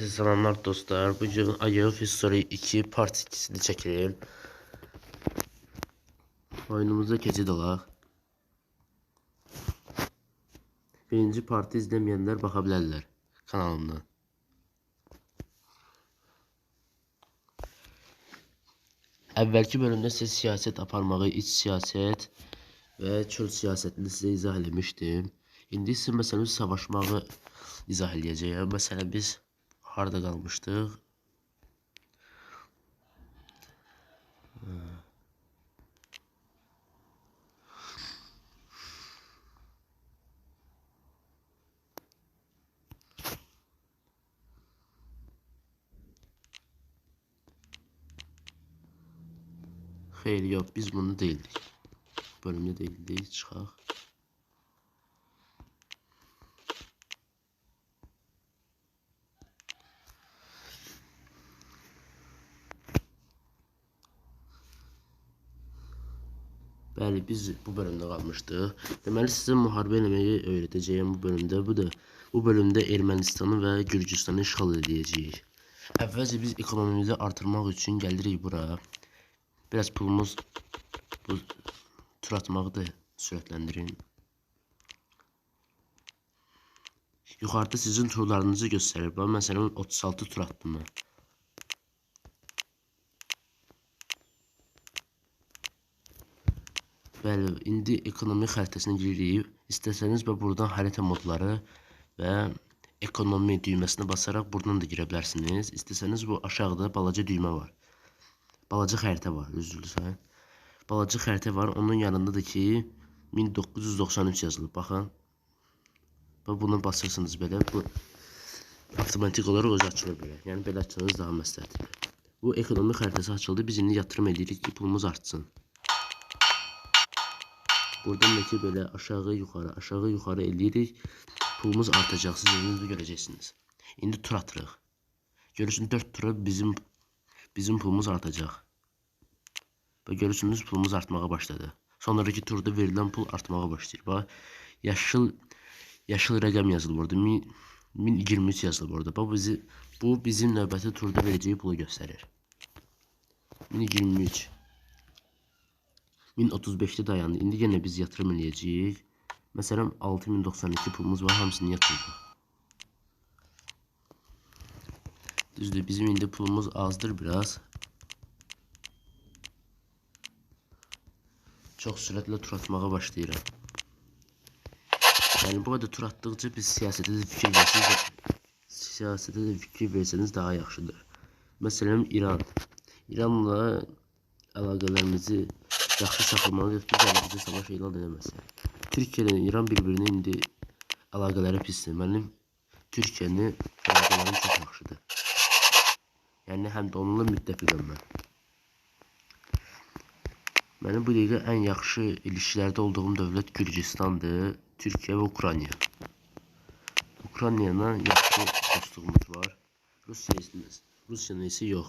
Selamlar dostlar. Bugün Age History 2 Part 2'sini çekelim. Oyunumuza keçid olaq. Birinci partı izləməyənlər baxa bilərlər kanalımdan. Əvvəlki bölümdə sizə siyasət aparmağı, iç siyasət və çöl siyasətini sizə izah eləmişdim. İndi isə məsələn savaşmağı izah eləyəcəyəm. Məsələn biz harda qalmışdıq? Xeyr, yox, biz bunu değildik. Bölümdə değildik, çıxaq. Bəli, biz bu bölümdə qalmışdıq. Deməli sizə müharibə eləməyi öyrədəcəyəm bu bölümdə. Bu bölümdə Ermənistanı və Gürcüstanı işğal edəcəyik. Əvvəlcə biz ekonomimizi artırmaq üçün gəlirik bura. Biraz pulumuz bu tur atmağı da sürətləndirin. Yuxarıda sizin turlarınızı göstərir. Bax, məsələn 36 tur attım mən. Bəli, indi ekonomi xəritəsinə giririk. İstəsəniz buradan xəritə modları və ekonomi düyməsinə basaraq buradan da girə bilərsiniz. İstəsəniz bu aşağıda balaca düymə var. Balaca xəritə var, üzrlüsən. Balaca xəritə var, onun yanında da ki 1993 yazılıb. Baxın. Bax, buna basırsınız belə. Bu avtomatik olaraq özü açılır belə. Yəni belə açsanız daha məsləhətdir. Bu ekonomi xəritəsi açıldı. Biz indi yatırım edirik ki pulumuz artsın. Buradan da ki böyle aşağı yukarı eləyirik. Pulumuz artacaq. Siz özünüz görəcəksiniz. İndi tur atırıq. Görürsünüz 4 tura bizim pulumuz artacaq. Bax, görürsünüz pulumuz artmağa başladı. Sonraki turda verilən pul artmağa başlayır. Bax, yaşıl rəqəm yazılıb orada. 1023 yazılıb orada. Bax, bu bizim növbəti turda verəcəyi pulu göstərir. 1023. 1035'te dayandı. İndi yine biz yatırım eləyəcəyik. Məsələn 6092 pulumuz var, hamısını yatıracaq. Düzdür, bizim indi pulumuz azdır biraz. Çox sürətlə tur atmağa başlayırıq. Yəni bu qədər tur atdıqca biz siyasətə də fikir versəniz daha yaxşıdır. Məsələn İran. İranla əlaqələrimizi yaxşı saxlamalıyıq ki, bizə savaş elan edəməsin. Türkiyə ilə İran bir-birinə indi əlaqələri pisdir. Mənim Türkiyəni əlaqələrim çox yaxşıdır. Yəni həm də onunla müttəfiqəm mən. Mənim bu dəqiqə ən yaxşı ilişkilərdə olduğum dövlət Gürcüstandır, Türkiyə və Ukrayna. Ukraynayla yaxşı dostluğumuz var. Rusiyanın isə yox.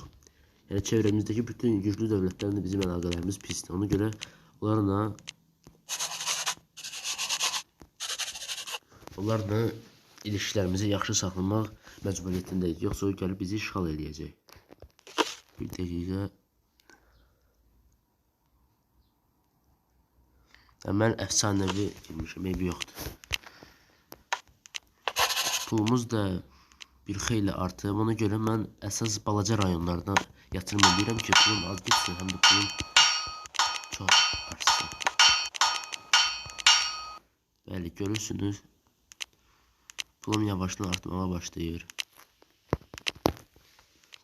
Yəni çevremizdeki bütün güclü dövlətlərlə bizim əlaqələrimiz pisdir. Ona görə onlarla ilişkilərimizi yaxşı saxlamaq məcburiyyətindəyik. Yoxsa o gəlib bizi işğal eləyəcək. Bir dəqiqə. Mən əfsanəvi girmişim, eybi yoxdur. Pulumuz da bir xeyli artıb. Ona görə mən əsas balaca rayonlardan yatırım edirəm ki, pulum az getsin, həm də pulum çox artsın. Bəli, görürsünüz. Pulum yavaşdan artmağa başlayır.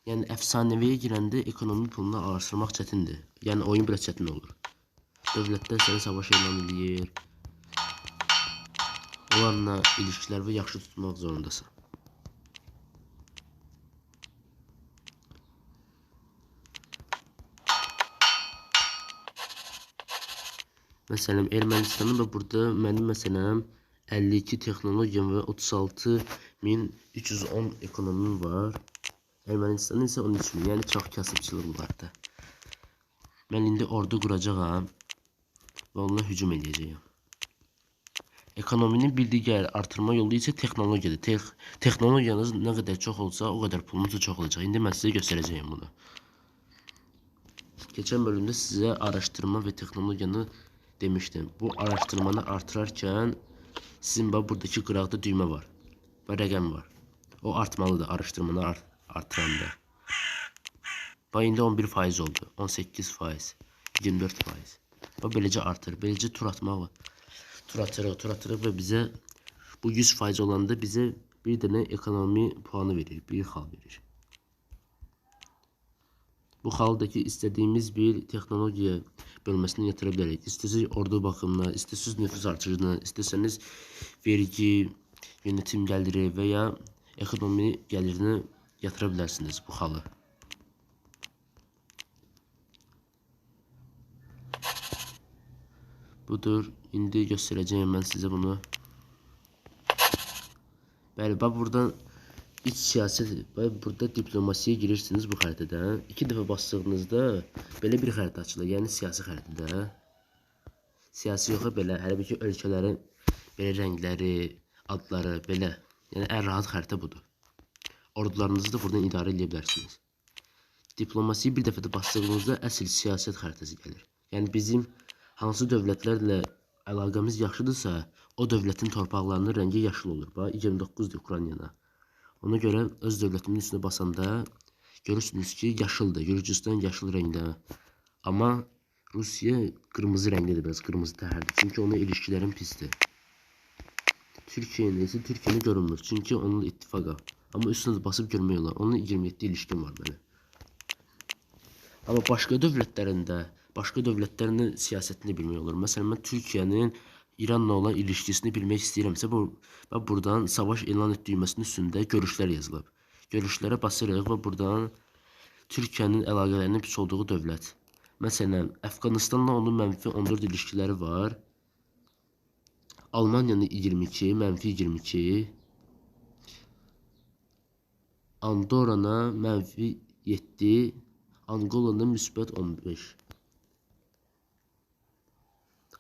Yəni əfsanəviyə girəndə ekonomi pulunu artırmaq çətindir. Yəni oyun biraz çətin olur. Dövlətlər sənə savaş elan edir. Onlarla ilişkiləri yaxşı tutmaq zorundasın. Məsələn Ermənistanın da burada mənim məsələn 52 texnologiyam və 36.310 ekonomim var. Ermənistanın isə 13.000, yəni çox kasıbçılıq bunlarda. Mən indi ordu quracağam və onunla hücum edəcəyəm. Ekonominin bir digər artırma yolu isə texnologiyadır. Texnologiyanız nə qədər çox olsa, o qədər pulunuz da çox olacaq. İndi mən sizə göstərəcəyim bunu. Keçən bölümdə sizə araşdırma və texnologiyanı demişdim. Bu araşdırmanı artırarkən sizin buradakı qıraqda düymə var və rəqəm var. O artmalıdır araşdırmanı artıranda. İndi 11% oldu, 18%, 24%. Beləcə artır, beləcə tur atmaq var. Tur atırıq və bizə bu 100% olanda bizə bir dənə ekonomi puanı verir, bir xal verir. Bu xaldakı istədiyimiz bir texnologiya bölməsini yatıra bilərik. İstəsəniz ordu baxımına, istəsəniz nüfus artırıcına, istəsəniz vergi, yönetim gəliri və ya ekonomi gəlirini yatıra bilərsiniz bu xalı. Budur. İndi göstərəcəyim mən sizə bunu. Bəli, buradan iç siyasət, burada diplomasiya girirsiniz bu xəritədən. 2 dəfə bastığınızda belə bir xəritə açılır. Yəni siyasi xəritədə. Siyasi yox, belə hərbi ölkələrin belə rəngləri, adları belə. Yəni ən rahat xəritə budur. Ordularınızı da buradan idarə edə bilərsiniz. Diplomasiya bir dəfə də bastığınızda əsl siyasət xəritəsi gəlir. Yəni bizim hansı dövlətlərlə əlaqəmiz yaxşıdırsa, o dövlətin torpaqlarının rəngi yaşıl olur. 29-dur Ukraynada. Ona görə öz dövlətimin üstünə basanda görürsünüz ki, yaşıldır. Gürcüstan yaşıl rəngdə. Amma Rusiya qırmızı rənglidir, biraz qırmızı təhərdir. Çünki onun ilişkilərin pisdir. Türkiyə isə Türkiyəni görünmür. Çünki onunla ittifaqa. Amma üstünə basıb görmək olar. Onun 27 ilişkin var belə. Amma başqa dövlətlərin siyasətini bilmək olur. Məsələn, mən Türkiyənin İranla olan ilişkisini bilmək istəyirəmsə, buradan savaş elan et düyməsinin üstündə görüşlər yazılıb. Görüşlərə basırıq və buradan Türkiyənin əlaqələrinin pis olduğu dövlət. Məsələn, Əfqanistanla onun mənfi 14 ilişkiləri var. Almaniyanın 22, mənfi 22. Andorrana mənfi 7. Angola'da müsbət 15.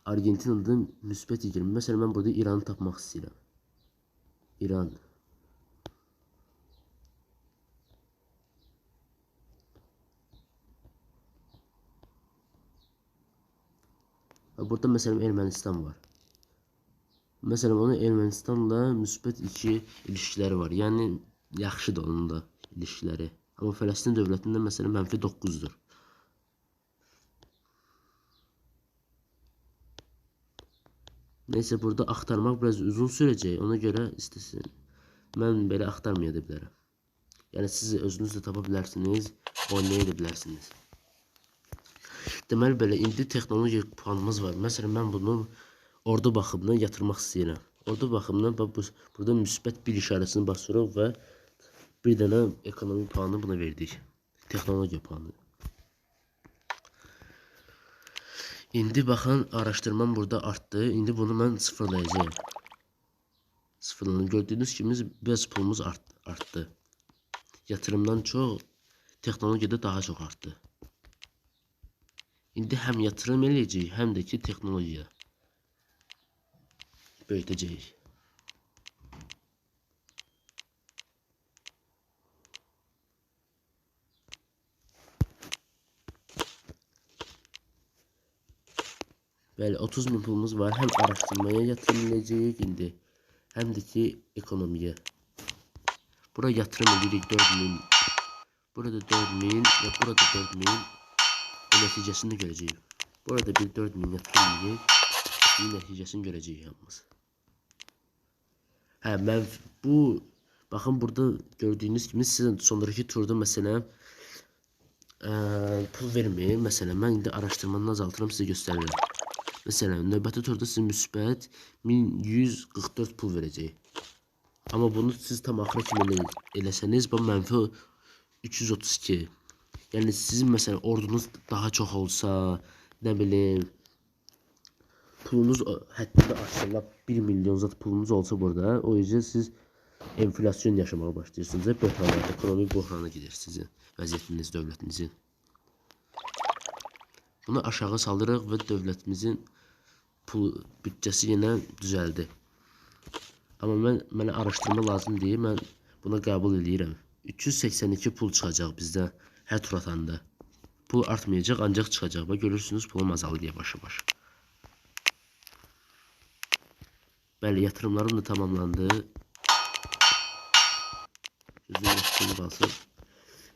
Argentina'da müsbət 20. Məsələn, mən burada İranı tapmaq istəyirəm. İran. Burada məsələn Ermənistan var. Məsələn, onun Ermənistanla müsbət 2 ilişkiləri var. Yəni, yaxşıdır onun da ilişkiləri. Amma Fələstin dövlətində məsələn mənfi 9'dur. Neyse, burada axtarmaq biraz uzun sürəcək. Ona görə istəsin. Mən belə axtarmaya da bilərəm. Yəni siz özünüz də tapa bilərsiniz, oynaya da bilərsiniz. Deməli belə, indi texnologiya puanımız var. Məsələn, mən bunu ordu baxımından yatırmaq istəyirəm. Ordu baxımından burada müsbət 1 işarəsini basırıq və bir dənə ekonomi puanı buna verdik. Texnologiya puanı. İndi baxın, araşdırmam burada artdı. İndi bunu mən sıfırlayacağım. Sıfırlanır. Gördüyünüz kimi biraz pulumuz artdı. Yatırımdan çox texnologiyada daha çox artdı. İndi həm yatırım eləyəcəyik, həm də ki texnologiya böyütəcəyik. Bəli, 30.000 pulumuz var. Həm araşdırmaya yatırım edəcəyik indi, həm də ki ekonomiyə. Bura yatırım edirik 4.000. Burada 4.000 və burada 4.000 nəticəsini görəcəyik. Burada bir 4.000 yatırım edirik. Nəticəsini görəcəyik yalnız. Mən baxın burada gördüyünüz kimi sizin sonraki turda məsələn pul vermir. Məsələn, mən indi araşdırmanı azaltıram, sizə göstərirəm. Məsələn, növbəti turda sizin müsbət 1144 pul verəcək. Amma bunu siz tam axıra kimi eləsəniz, bu mənfi 332. Yəni sizin məsələn ordunuz daha çox olsa, nə bilim, pulunuz hətta aşağıda 1 milyon zat pulunuz olsa burada, o yüzden siz enflasyon yaşamaya başlayırsınız və böhrana, ekonomik böhrana gedir sizin vəziyyətiniz, dövlətinizin. Bunu aşağı saldırıq və dövlətimizin bütçəsi yenə düzəldi. Amma mənə araşdırma lazım deyil, mən buna qəbul edirəm. 382 pul çıxacaq bizdə hər tur atanda. Pul artmayacaq, ancaq çıxacaq. Və görürsünüz, pulum azalır yavaş-yavaş. Bəli, yatırımlarım da tamamlandı. Gözüm yaşlı qalsın.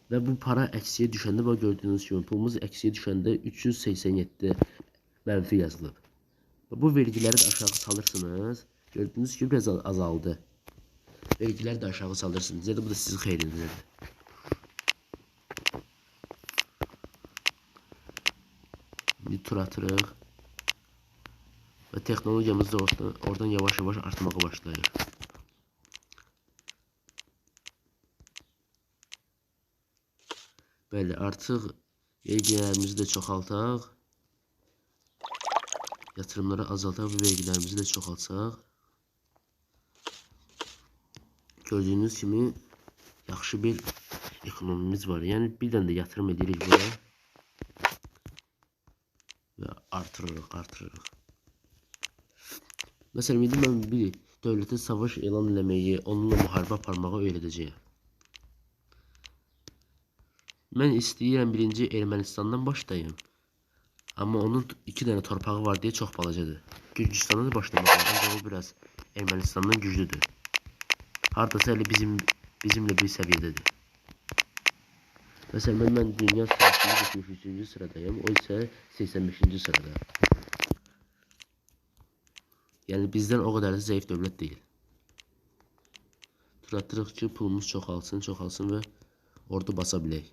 Və bu para əksiyə düşəndə, bax gördüyünüz kimi, pulumuz əksiyə düşəndə 387 mənfi yazılıb. Bu vergiləri də aşağı salırsınız. Gördüyünüz kimi biraz azaldı. Vergiləri də aşağı salırsınız. Ya da bu da sizin xeyrinizdir. Bir tur atırıq. Və texnologiyamız da oradan yavaş-yavaş artmağa başlayır. Bəli, artıq vergilərimizi də çoxaltaq. Yatırımları azaldaq və vergilərimizi də çoxaltsaq. Gördüyünüz kimi yaxşı bir ekonomimiz var. Yəni bir dənə də yatırım edirik buraya. Və artırırıq. Məsələn, indi mən bir dövlətə savaş elan eləməyi, onunla müharibə aparmağı öyrədəcəyəm. Mən istəyirəm birinci Ermənistandan başlayayım. Amma onun 2 dənə torpağı var deyə çox balacadır. Gürcüstandan da başlamaq var. Ancaq o biraz Ermənistandan güclüdür. Hardasa elə bizimlə bir səviyyədədir. Məsələn, mən dünya sırasında 73-cü sıradayım. O isə 85-ci sırada. Yəni bizdən o qədər də zəif dövlət deyil. Tur atırıq ki, pulumuz çoxalsın və ordu basa bilək.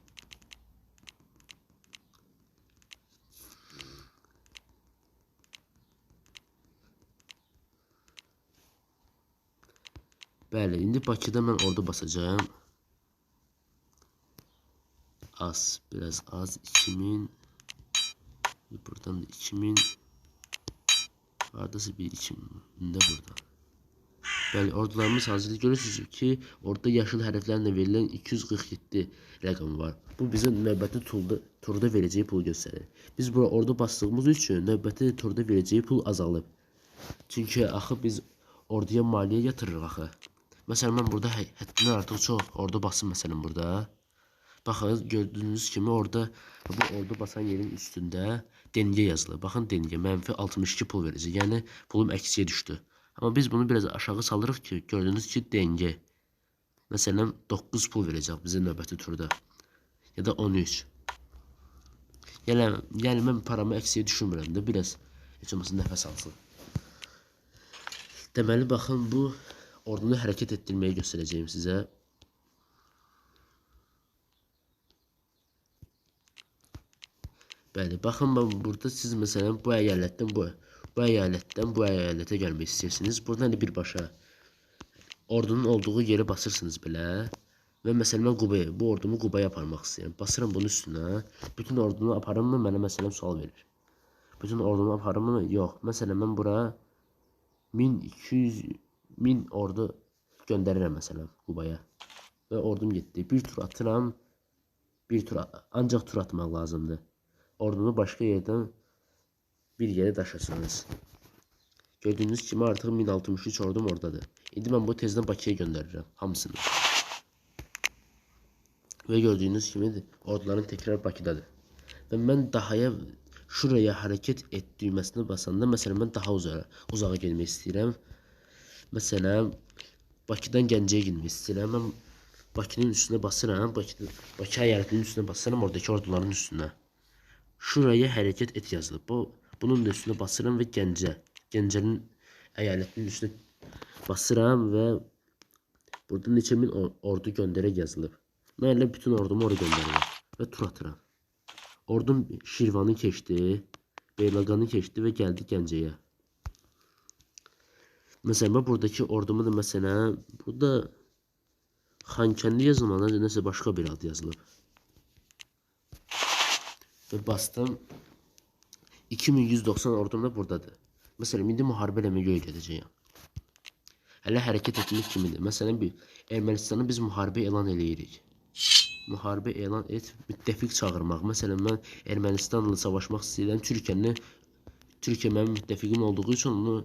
Bəli, indi Bakıda mən ordu basacağım. Biraz az 2000. Buradan da 2000. Hardasa bir 2000 də burada. Bəli, ordularımız hazırdır. Görürsünüz ki, orada yaşıl hərflərlə verilən 247 rəqam var. Bu bizə növbəti turda verəcəyi pul göstərir. Biz bura ordu bastığımız üçün növbəti turda verəcəyi pul azalıb. Çünki axı biz orduya maliyyə yatırırıq axı. Məsələn, mən burada həddindən artıq çox ordu basım məsələn burada. Baxın, gördüyünüz kimi orada bu ordu basan yerin üstündə dengə yazılır. Baxın, dengə mənfi 62 pul verəcək. Yəni pulum əksiyə düşdü. Amma biz bunu biraz aşağı salırıq ki, gördüyünüz ki, dengə. Məsələn, 9 pul verəcək bizə növbəti turda. Ya da 13. Yəni mən paramı əksiyə düşürmürəm də, biraz heç olmasın nəfəs alsın. Deməli, baxın, bu ordunu hərəkət etdirməyi göstərəcəyim sizə. Bəli, baxın, burada siz məsələn bu əyalətdən bu əyalətə gəlmək istəyirsiniz. Buradan birbaşa ordunun olduğu yeri basırsınız belə. Və məsələn mən Qubaya, bu ordumu Qubaya aparmaq istəyirəm. Basıram bunun üstünə. Bütün ordunu aparırmı? Mənə məsələn sual verir. Bütün ordumu aparırmı? Yox. Məsələn mən bura 1000 ordu göndərirəm məsələn Qubaya. Və ordum getdi. Bir tur atıram. Ancaq tur atmaq lazımdır. Ordunu başqa yerdən bir yerə daşırsınız. Gördüyünüz kimi artıq 1063 ordum oradadır. İndi mən bu tezdən Bakıya göndərirəm hamısını. Və gördüyünüz kimi orduların təkrar Bakıdadır. Və mən şuraya hərəkət et düyməsini basanda məsələn mən daha uzağa getmək istəyirəm. Məsələn Bakıdan Gəncəyə getmək istəyirəm. Mən Bakının üstünə basıram. Bakı əyalətinin üstünə basıram oradakı orduların üstünə. Şuraya hərəkət et yazılıb. Bunun üstünə basıram və Gəncənin əyalətinin üstünə basıram və burada neçə min ordu göndərək yazılıb. Mən elə bütün ordumu oraya göndərirəm və tur atıram. Ordum Şirvanı keçdi, Beyləqanı keçdi və gəldi Gəncəyə. Məsələn, buradakı ordumu da məsələn, burada Xankəndi yazılmadan nəsə başqa bir ad yazılıb. Və bastım. 2190 ordum da buradadır. Məsələn, indi müharibə eləməyə öyrədəcəyəm. Hələ hərəkət etmək kimidir. Məsələn, Ermənistanı biz müharibə elan eləyirik. Müharibə elan et, müttəfiq çağırmaq. Məsələn, mən Ermənistanla savaşmaq istəyirəm. Türkiyə mənim müttəfiqim olduğu üçün onu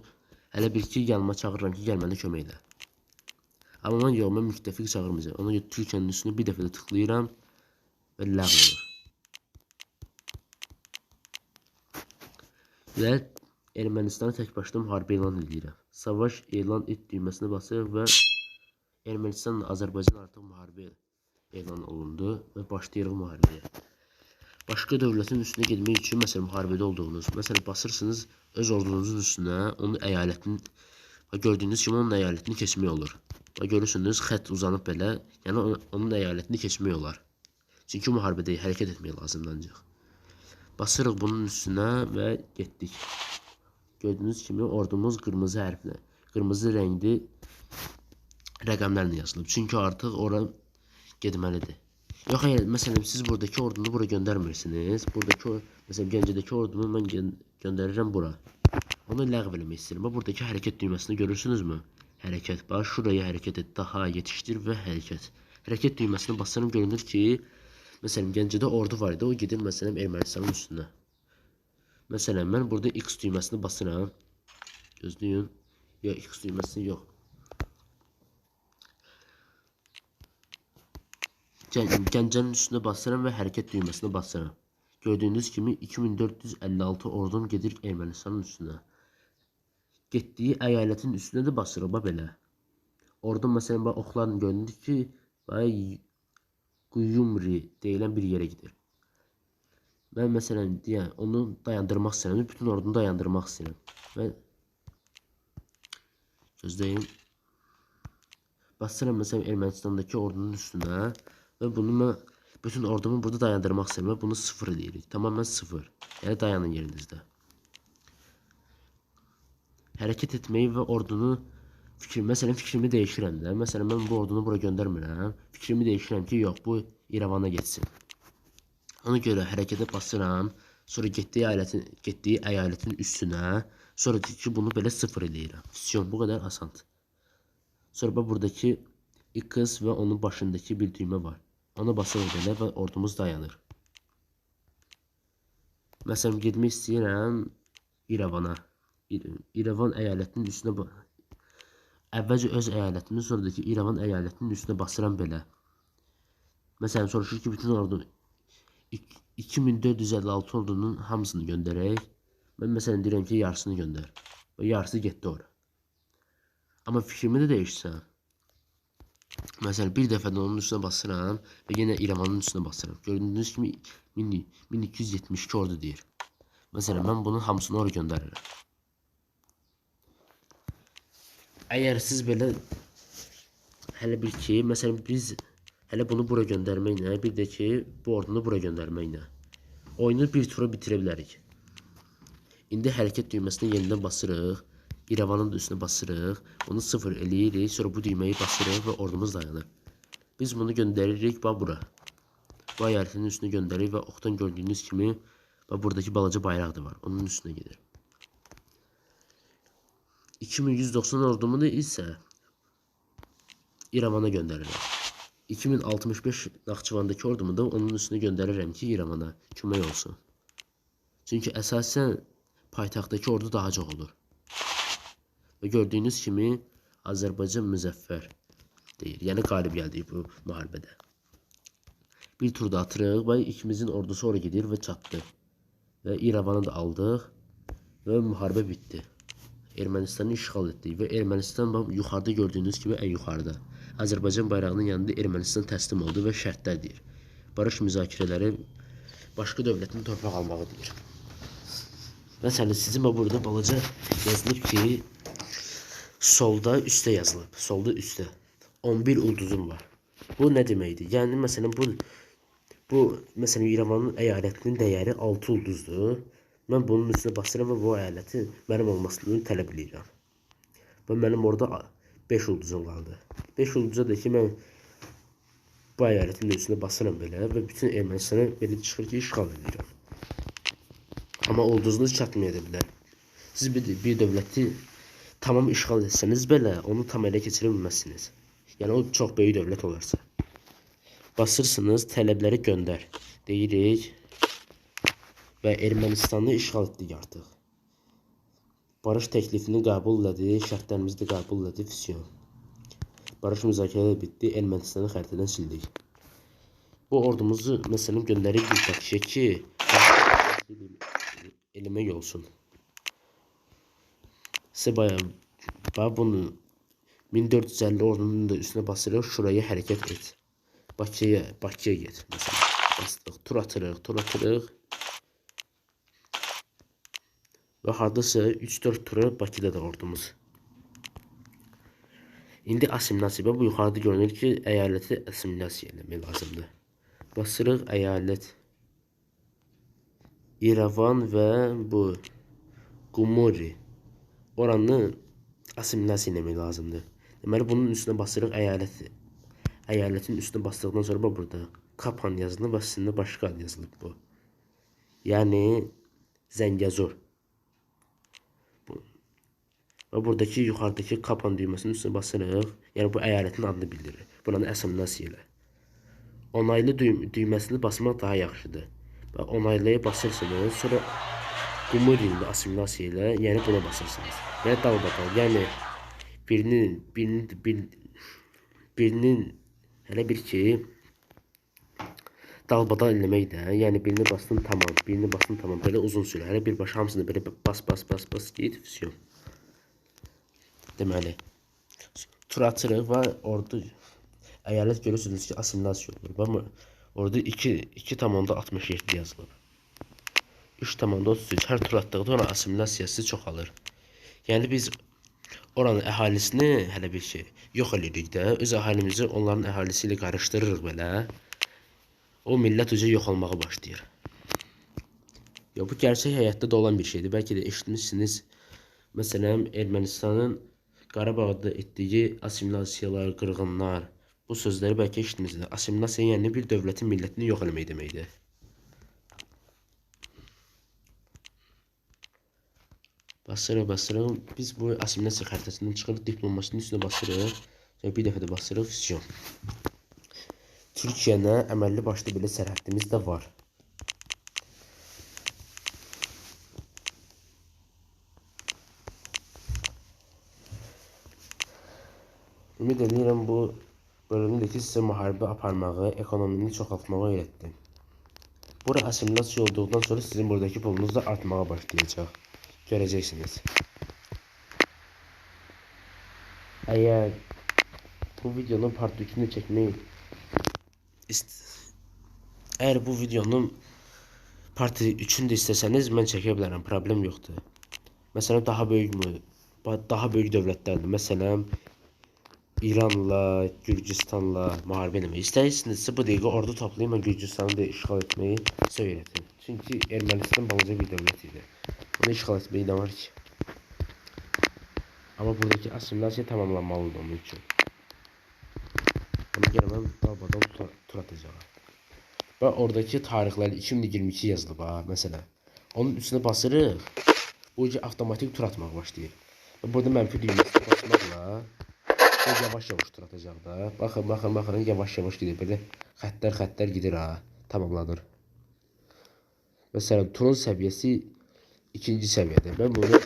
hələ bir ki yanıma çağırıram ki, gəl mənə kömək elə. Amma mən yox, mən müttəfiq çağırmayacağam. Ona görə Türkiyənin üstünə bir dəfə də tıklayıram və ləğv olur. Və Ermənistana tək başına müharibə elan edirəm. Savaş elan et düyməsinə basır və Ermənistanla Azərbaycan artıq müharibə elan olundu və başlayırıq müharibəyə. Başqa dövlətin üstünə getmək üçün, məsələn, müharibədə olduğunuz, məsələn, basırsınız öz ordunuzun üstünə, onun əyalətini, gördüyünüz kimi onun əyalətini keçmək olur. Və görürsünüz, xətt uzanıb belə, yəni onun əyalətini keçmək olar. Çünki müharibədə hərəkət etmək lazımdır ancaq. Basırıq bunun üstünə və getdik. Gördüyünüz kimi ordumuz qırmızı hərflə, qırmızı rəngli rəqəmlərlə yazılıb. Çünki artıq ora getməlidir. Yox, əgər məsələn siz buradakı ordunu bura göndərmirsiniz. Buradakı, məsələn, Gəncədəki ordunu mən göndərirəm bura. Onu ləğv eləmək istəyirəm. Buradakı hərəkət düyməsini görürsünüzmü? Hərəkət, bax, şuraya hərəkət et, daha yetişdir və hərəkət. Hərəkət düyməsini basarım, görünür ki, məsələn, Gəncədə ordu var idi, o gedir, məsələn, Ermənistanın üstünə. Məsələn, mən burada X düyməsini basıram. Gözləyin. Yox, X düyməsini yox. Gəncənin üstünə basıram və hərəkət düyməsinə basıram. Gördüyünüz kimi 2456 ordum gedir Ermənistanın üstünə. Getdiyi əyalətin üstünə də basırıq, belə. Ordum məsələn, oxlarını görünür ki, Quyumri deyilən bir yerə gedir. Mən məsələn, onu dayandırmaq istəyirəm, bütün ordunu dayandırmaq istəyirəm. Və gözləyin. Basıram məsələn Ermənistandakı ordunun üstünə. Və bunu mən bütün ordumu burada dayandırmaq istəyirəm və bunu 0 deyirik. Tamamən 0. Yəni dayanın yerinizdə. Hərəkət etməyi və ordunu məsələn fikrimi dəyişirəm də. Məsələn mən bu ordunu bura göndərmirəm. Fikrimi dəyişirəm ki, yox, bu İrəvana getsin. Ona görə hərəkətə basıram. Sonra getdiyi əyalətin üstünə. Sonra ki, bunu belə 0 eləyirəm. Füsion, bu qədər asandır. Sonra buradakı X və onun başındakı bir düymə var. Ona basırıq belə və ordumuz dayanır. Məsələn, getmək istəyirəm İrəvana. İrəvan əyalətinin üstünə əvvəlcə öz əyalətimin, sonradakı İrəvan əyalətinin üstünə basıram belə. Məsələn, soruşur ki, bütün ordu 2456 ordunun hamısını göndərək. Mən məsələn deyirəm ki, yarısını göndər. Və yarısı getdi ora. Amma fikrimi də dəyişsəm. Məsələn, bir dəfə də onun üstünə basıram və yenə İrəvanın üstünə basıram. Gördüyünüz kimi 1272 ordu deyir. Məsələn, mən bunun hamısını oraya göndərirəm. Əgər siz belə hələ bir ki, məsələn, biz hələ bunu bura göndərməklə, bir də ki, bu ordunu bura göndərməklə oyunu bir tura bitirə bilərik. İndi hərəkət düyməsinə yenidən basırıq. İrəvanın da üstünə basırıq. Onu 0 eləyirik. Sonra bu düyməyi basırıq və ordumuz dayanır. Biz bunu göndəririk bura. Bu əyalətin üstünə göndəririk və oxdan gördüyünüz kimi buradakı balaca bayraq da var. Onun üstünə gedir. 2190 ordumu da isə İrəvana göndərirəm. 2065 Naxçıvandakı ordumu da onun üstünə göndərirəm ki, İrəvana kömək olsun. Çünki əsasən paytaxtdakı ordu daha çox olur. Və gördüyünüz kimi Azərbaycan müzəffər deyir. Yəni qalib gəldik bu müharibədə. Bir turda atırıq və ikimizin ordusu oraya gedir və çatdı. Və İrəvanı da aldıq və müharibə bitdi. Ermənistanı işğal etdik və Ermənistan yuxarıda gördüyünüz kimi ən yuxarıda. Azərbaycan bayrağının yanında Ermənistan təslim oldu və şərtlər deyir. Barış müzakirələri başqa dövlətin torpaq almağı deyir. Məsələn, sizin burada balaca yazılıb ki, solda üstə yazılıb. Solda üstə. 11 ulduzum var. Bu nə deməkdir? Yəni, məsələn, bu məsələn, İrəvanın əyalətinin dəyəri 6 ulduzdur. Mən bunun üstünə basıram və bu əyalətin mənim olmasını tələb edirəm. Və mənim orada 5 ulduzum qaldı. 5 ulduza da ki, mən bu əyalətin üstünə basıram belə və bütün Ermənistanı belə çıxır ki, işğal edirəm. Amma ulduzunuz çatmaya bilər. Siz bir dövləti tamam işğal etsəniz belə, onu tam ələ keçirə bilməzsiniz. Yəni, o çox böyük dövlət olarsa. Basırsınız, tələbləri göndər deyirik və Ermənistanı işğal etdik artıq. Barış təklifini qəbul elədi, şərtlərimizi də qəbul elədi, füsion. Barış müzakirələri bitdi. Ermənistanı xəritədən sildik. Bu ordumuzu məsələn göndərib bir Bakıya ki, eləmək olsun. Sizə bayağı bunu 1450 ordunun da üstünə basırıq. Şuraya hərəkət et. Bakıya get. Məsələn, bastıq. Tur atırıq. Və hardasa 3-4 tura Bakıda da ordumuz. İndi assimilasiya. Bu yuxarıda görünür ki, əyaləti assimilasiya eləmək lazımdır. Basırıq əyalət. İrəvan və bu Qumuri. Oranı assimilasiya eləmək lazımdır. Deməli, bunun üstünə basırıq əyaləti. Əyalətin üstünə basdıqdan sonra burada Kapan yazılıb və sizin başqa ad yazılıb bu. Yəni Zəngəzur. Və buradakı yuxarıdakı Kapan düyməsinin üstünə basırıq. Yəni bu əyalətin adını bildirir. Buranı assimilasiya elə. Onaylı düyməsini basmaq daha yaxşıdır. Və onaylıya basırsınız. Sonra Qumuri'ni assimilasiya elə. Yəni buna basırsınız. Yəni dalbadal. Yəni birinin hələ bir ki dalbadal eləmək də. Yəni birini bastın tamam. Belə uzun sürə. Hələ birbaşa hamısını belə bas git. Füsyon. Deməli, tur atırıq və orada əyalət görürsünüz ki, assimilasiya olur. Amma orada 2,67 yazılıb. 3,33. Hər tur atdıqda ona assimilasiyası çoxalır. Yəni biz oranın əhalisini hələ bir şey yox edirik də. Öz əhalimizi onların əhalisi ilə qarışdırırıq belə. O millət uca yox olmağa başlayır. Ya bu gerçək həyatda da olan bir şeydir. Bəlkə də eşitmişsiniz. Məsələn, Ermənistanın Qarabağda etdiyi assimilasiyalar, qırğınlar, bu sözləri bəlkə eşitmişsiniz. Assimilasiya yəni bir dövlətin millətini yox eləmək deməkdir. Basırıq. Biz bu assimilasiya xəritəsindən çıxırıq, diplomasinin üstünə basırıq. Sonra bir dəfə də basırıq, füsyon. Türkiyəyə əməlli başlı belə sərhədimiz də var. Ümid edirəm bu bölümdə ki, sizə müharibə aparmağı, ekonomini çoxaltmağı öyrətdi. Bura assimilasiya olduqdan sonra sizin buradakı pulunuz da artmağa başlayacaq. Görəcəksiniz. Əgər bu videonun part 3'ünü çəkmək Əgər bu videonun part 3'ünü də istəsəniz, mən çəkə bilərəm, problem yoxdur. Məsələn, daha böyük dövlətlərdir. Məsələn, İranla, Gürcüstanla müharibə eləmək istəyirsinizsə, bu dəqiqə ordu toplayın, mən Gürcüstanı da işğal etməyi sizə öyrətim. Çünki Ermənistan balaca bir dövlət idi. Onu işğal etməyi nə var ki? Amma buradakı assimilasiya tamamlanmalıdır onun üçün. Ona görə mən dalbadan tur atacağım. Və oradakı tarixlər 2022 yazılıb ha, məsələn. Onun üstünə basırıq, bu avtomatik tur atmaq başlayır. Və burada mənfi düyməsini basmaqla yavaş tur atacaq da. Baxın, yavaş gedir. Belə xəttlər gedir ha. Tamamlanır. Məsələn, turun səviyyəsi 2-ci səviyyədə. Mən bunu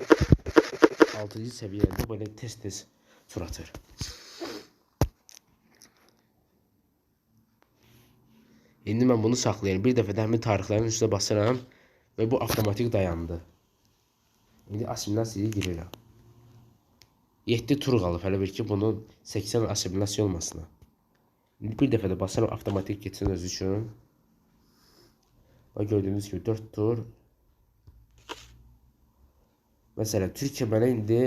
6-cı səviyyədə belə tez tur atır. İndi mən bunu saxlayayım. Bir dəfə də həmin tarixlərin üstünə basıram və bu avtomatik dayandı. İndi assimilasiyaya girirəm. 7 tur qalıb hələ bir ki, bunun 80 assimilasiya olmasına. Bir dəfə də basarım, avtomatik geçsin özü üçün. Və gördüyünüz kimi 4 tur. Məsələn, Türkiyə mənə indi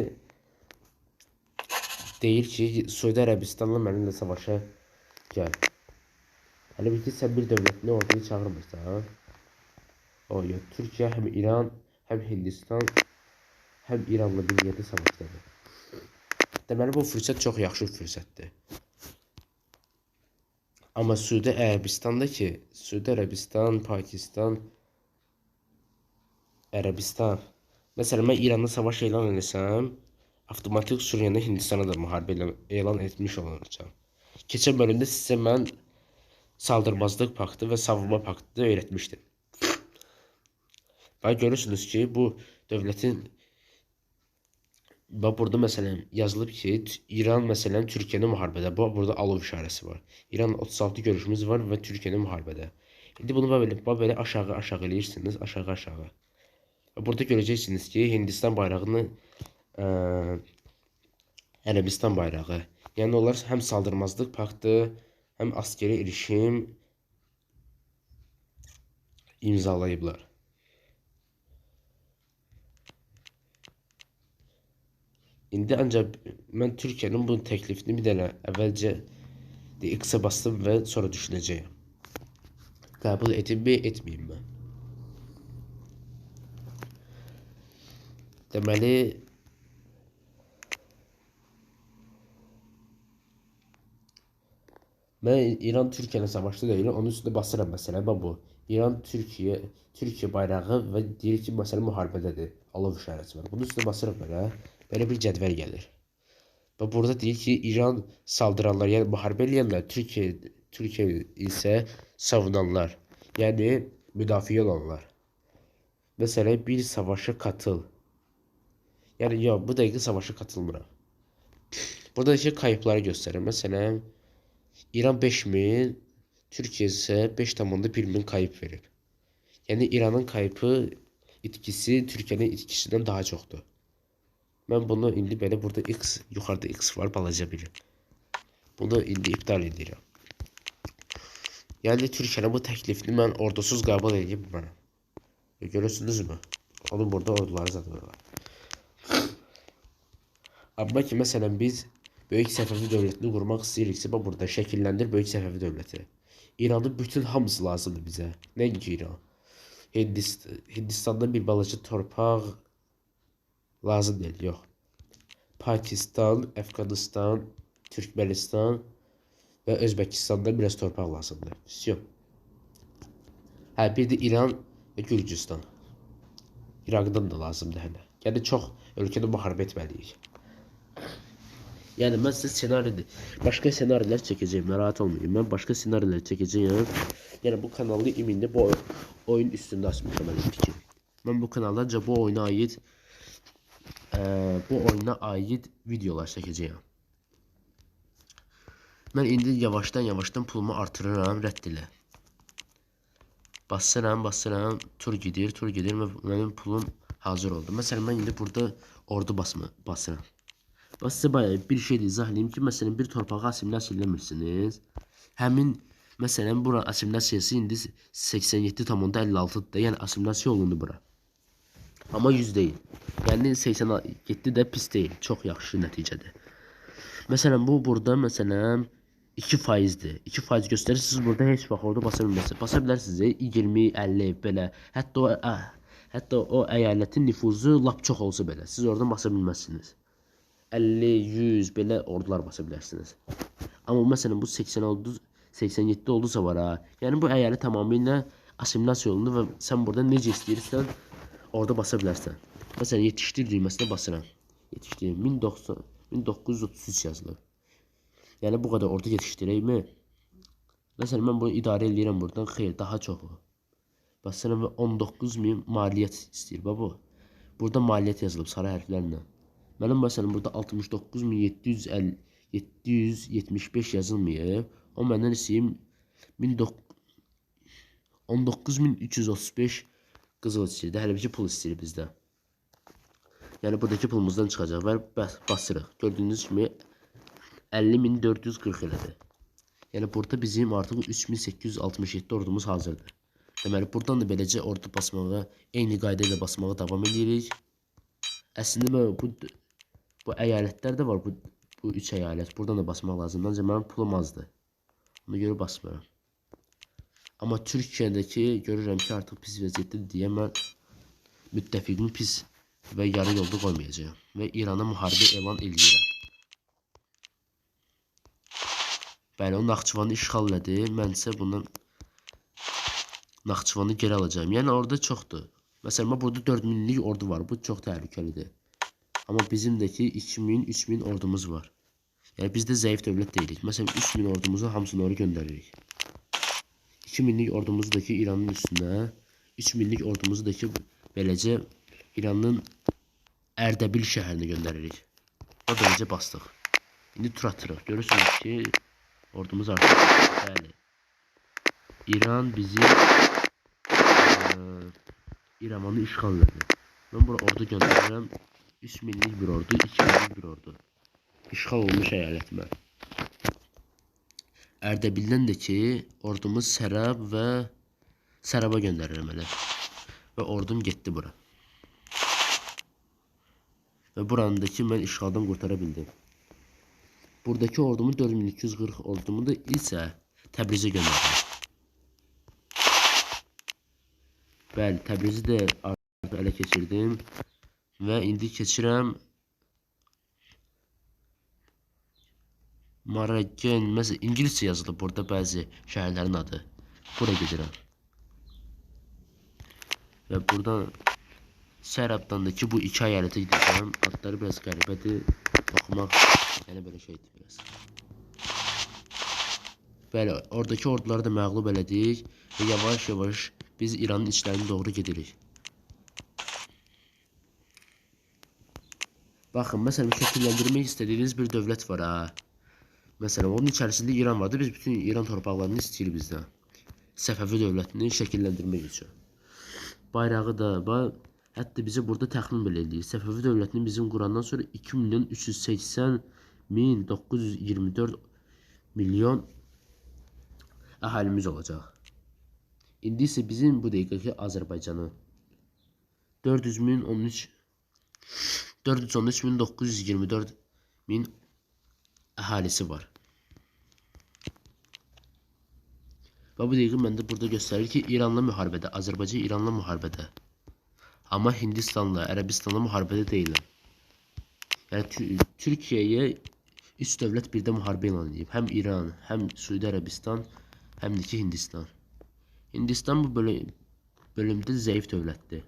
deyir ki, Suudi Ərəbistanla mənimlə savaşa gəl. Hələ bir ki, sən bir dövlətini ordunu çağırmırsan. Türkiyə həm İran, həm Hindistan, həm İranla bir yerdə savaşdadır. Deməli, bu fürsət çox yaxşı fürsətdir. Amma Suudi Ərəbistan, Pakistan, Ərəbistan. Məsələn, mən İranla savaş elan etsəm, avtomatik Suriyada Hindistana da müharibə elan etmiş olacağam. Keçən bölümdə sizə mən saldırmazlıq paktı və savunma paktı öyrətmişdim. Və görürsünüz ki, bu dövlətin Bax burada məsələn yazılıb ki, İran məsələn Türkiyədə müharibədə. Bax burada alov işarəsi var. İran 36 görüşümüz var və Türkiyədə müharibədə. İndi bunu belə aşağı eləyirsiniz, aşağı. Burada görəcəksiniz ki, Hindistan bayrağını Ərəbistan bayrağı. Yəni onlar həm saldırmazlıq paktı, həm askeri erişim imzalayıblar. İndi ancaq mən Türkiyənin bu təklifini bir dənə əvvəlcə X-ə bastım və sonra düşünəcəyəm. Qəbul edimmi, etməyim mi? Deməli, mən İran Türkiyənin savaşda deyil, onun üstündə basıram məsələn, bu. İran Türkiyə bayrağı və deyir ki, məsələn müharibədədir. Alov işarəsi var. Bunun üstündə basırıq belə bir cədvəl gəlir. Və burada deyir ki, İran saldıranlar, yəni müharibə eləyənlər, Türkiyə isə savunanlar, yəni müdafiə olanlar. Məsələn, bir savaşa katıl. Yəni, yox, bu dəqiqə savaşa katılmıram. Burada ki, kayıpları göstərir. Məsələn, İran 5000, Türkiyə isə 5,1 min kayıp verib. Yəni, İranın kayıpı itkisi Türkiyənin itkisindən daha çoxdur. Mən bunu indi belə burada yuxarıda X var, balaca biri. Bunu indi iptal edirəm. Yəni Türkiyənin bu təklifini mən ordusuz qəbul edib bilmərəm. Görürsünüzmü? Onun burada orduları zaten var. Amma ki məsələn biz Böyük Səfəvi dövlətini qurmaq istəyiriksə, burada şəkilləndir Böyük Səfəvi dövləti. İranın bütün hamısı lazımdır bizə. Nəinki İran. Hindistandan bir balaca torpaq lazım deyil, yox. Pakistan, Əfqanistan, Türkmenistan və Özbəkistandan biraz torpaq lazımdır. Всё. Hə, bir də İran və Gürcüstan. İraqdan da lazımdır hələ. Yəni çox ölkədə müharibə etməliyik. Yəni mən sizə senaridir. Başqa senarilər çəkəcəyim, narahat olmayın. Mən başqa senarilər çəkəcəyim. Yəni bu kanalı imində bu oyun üstündə açmışam mənim fikrim. Mən bu kanalda bu oyuna aid videolar çəkəcəyəm. Mən indi yavaşdan pulumu artırıram, rədd elə. Basıram, tur gedir və mənim pulum hazır oldu. Məsələn, mən indi burada ordu basıram. Bax, sizə bayağı bir şey izah edeyim ki, məsələn, bir torpağı assimilasiya eləmirsiniz. Həmin, məsələn, bura assimilasiyası indi 87,56-dır. Yəni, assimilasiya olundu bura. Amma 100 deyil. Yəni 87 də pis deyil. Çox yaxşı nəticədir. Məsələn, bu burada məsələn 2%-dir. 2% göstərir. Siz burada heç vaxt orada basa bilmərsiniz. Basa bilərsiniz 20, 50 belə. Hətta o əyalətin nüfuzu lap çox olsa belə. Siz oradan basa bilməzsiniz. 50, 100 belə ordular basa bilərsiniz. Amma məsələn bu 87 oldusa var ha. Yəni bu əyalət tamamilə assimilasiya olundu və sən burada necə istəyirsən orada basa bilərsən. Məsələn, yetişdir düyməsinə basıram. Yetişdir. 1933 yazılır. Yəni, bu qədər orada yetişdirəyimi? Məsələn, mən bunu idarə edirəm buradan. Xeyr, daha çoxu. Basıram və 19.000 maliyyət istəyir. Bu. Burada maliyyət yazılıb sarı hərflərlə. Mənim məsələn, burada 69.775 yazılmayıb. O məndən istəyim 19.335 qızıl istəyir. Hələ bir ki, pul istəyir bizdə. Yəni, buradakı pulumuzdan çıxacaq və basırıq. Gördüyünüz kimi 50.440 elədir. Yəni, burada bizim artıq 3867 ordumuz hazırdır. Deməli, buradan da beləcə ordu basmağa, eyni qayda ilə basmağa davam edirik. Əslində, bu əyalətlər də var, bu 3 əyalət. Buradan da basmaq lazımdır, ancaq mənim pulum azdır. Ona görə basmıram. Amma Türkiyədəki görürəm ki, artıq pis vəziyyətdir deyə mən müttəfiqimi pis və yarı yolda qoymayacağım. Və İrana müharibə elan edirəm. Bəli, o Naxçıvanı işğal elədi. Mən isə bundan Naxçıvanı geri alacağım. Yəni, orada çoxdur. Məsələn, burada 4000'lik ordu var. Bu çox təhlükəlidir. Amma bizimdəki 2000-3000 ordumuz var. Yəni, biz də zəif dövlət deyilik. Məsələn, 3000 ordumuzu hamısını oraya göndəririk. 2000'lik ordumuzu da ki İranın üstünə, 3000'lik ordumuzu da ki beləcə İranın Ərdəbil şəhərinə göndəririk. Və beləcə bastıq. İndi tur atırıq. Görürsünüz ki, ordumuz artıq. Bəli. İran bizi İrəvanı işğal edir. Mən bura ordu göndərirəm. 3 minlik bir ordu, 2 minlik bir ordu. İşğal olmuş əyalətimə. Ərdəbildən də ki, ordumuz Sərab və Səraba göndərirəm elə. Və ordum getdi bura. Və burandakı mən işğaldan qurtara bildim. Buradakı ordumu 4240 ordumu da isə Təbrizə göndərdim. Bəli, Təbrizi də artıq ələ keçirdim. Və indi keçirəm Maragen, məsələn, İngiliscə yazılıb burada bəzi şəhərlərin adı. Bura gedirəm. Və buradan Sərabdan da ki, bu iki əyalətə gidəcəm. Adları biraz qəribədir. Oxumaq, yəni belə şeydir biraz. Bəli, oradakı orduları da məğlub elədik. Və yavaş-yavaş biz İranın içlərinə doğru gedirik. Baxın, məsələn, şəkilləndirmək istədiyiniz bir dövlət var ha. Məsələn, onun içərisində İran vardı. Biz bütün İran torpaqlarını istəyirik bizdən. Səfəvi dövlətini şəkilləndirmək üçün. Bayrağı da var. Hətta bizi burada təxmin belə eləyir. Səfəvi dövlətini bizim qurandan sonra 2.380.924 milyon əhalimiz olacaq. İndi isə bizim bu dəqiqəki Azərbaycanı 413.924 min əhalisi var. Və bu dəqiqə məndə burada göstərir ki, İranla müharibədə, Azərbaycan İranla müharibədə. Amma Hindistanla, Ərəbistanla müharibədə deyillər. Yəni Türkiyəyə 3 dövlət birdə müharibə elan edib. Həm İran, həm Suudi Ərəbistan, həm də ki Hindistan. Hindistan bu bölümdə zəif dövlətdir.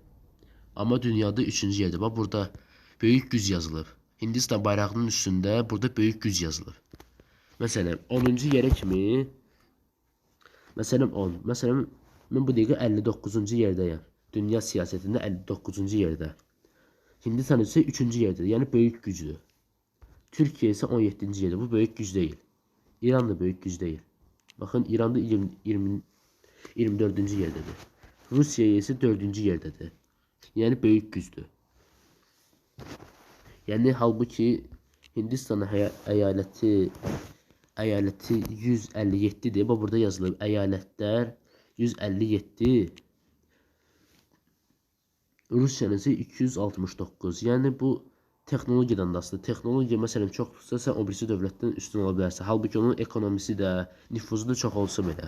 Amma dünyada 3-cü yerdə. Bax, burada böyük güc yazılıb. Hindistan bayrağının üstündə burada böyük güc yazılıb. Məsələn, 10-cu yerə kimi, məsələn 10. Məsələn, mən bu dəqiqə 59-cu yerdəyəm. Dünya siyasətində 59-cu yerdə. Hindistan isə 3-cü yerdədir. Yəni böyük gücdür. Türkiyə isə 17-ci yerdə. Bu böyük güc deyil. İran da böyük güc deyil. Baxın, İran da 24-cü yerdədir. Rusiya isə 4-cü yerdədir. Yəni böyük gücdür. Yəni halbuki Hindistan əyaləti 157-dir. Bax, burada yazılıb əyalətlər 157. Rusiyanın isə 269. Yəni bu texnologiyadan da asılıdır. Texnologiya məsələn çoxdursa, sən o birisi dövlətdən üstün ola bilərsən. Halbuki onun ekonomisi də, nüfuzu da çox olsa belə.